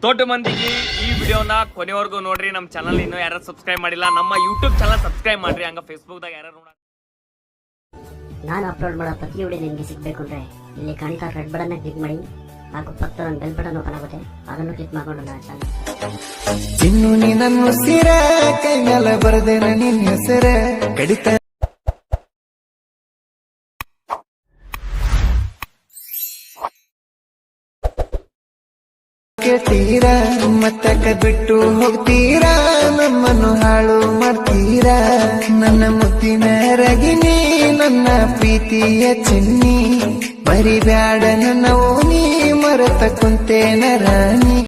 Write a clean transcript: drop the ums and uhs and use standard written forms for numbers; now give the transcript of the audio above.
ದೊಡ್ಡ ಮಂದಿಗೆ ಈ ವಿಡಿಯೋನ ಕೊನೆವರೆಗೂ ನೋಡ್ರಿ. ನಮ್ಮ ಚಾನಲ್ ಇನ್ನೂ ಯಾರು ಸಬ್ಸ್ಕ್ರೈಬ್ ಮಾಡಿಲ್ಲ, ನಮ್ಮ ಯೂಟ್ಯೂಬ್ ಚಾನಲ್ ಸಬ್ಸ್ಕ್ರೈಬ್ ಮಾಡ್ರಿ. ಹಂಗ ಫೇಸ್ಬುಕ್ದಾಗ ಯಾರು ನೋಡ ನಾನು ಅಪ್ಲೋಡ್ ಮಾಡೋ ಪ್ರತಿ ವಿಡಿಯೋ ನಿಮಗೆ ಸಿಗಬೇಕು ಅಂದ್ರೆ ಇಲ್ಲಿ ಕಾಣ್ತಾ ರೆಡ್ ಬಟನ್ ಕ್ಲಿಕ್ ಮಾಡಿ, ಹಾಗೂ ಪಕ್ಕದ ಬೆಲ್ ಬಟನ್ ಓಪನ್ ಆಗುತ್ತೆ, ಅದನ್ನು ಕ್ಲಿಕ್ ಮಾಡ್ಕೊಂಡು ನನ್ನ ಚಾನಲ್ ಇನ್ನು ನೀನನ್ನು ಸಿರ ಕೈ ಮೇಲೆ ಬರದೇನ ನಿನ್ನ ಹೆಸರ ಕಡಿತ ಕೇಳ್ತೀರಾ ಮತ್ತಕ ಬಿಟ್ಟು ಹೋಗ್ತೀರಾ, ನಮ್ಮನ್ನು ಹಾಳು ಮಾಡ್ತೀರಾ. ನನ್ನ ಮುದ್ದಿನ ರಗಿನಿ, ನನ್ನ ಪ್ರೀತಿಯ ಚಿನ್ನಿ, ಬರಿಬ್ಯಾಡ ನನ್ನ ಓನಿ, ಮರೆತ ಕುಂತೇನ ರಾಣಿ.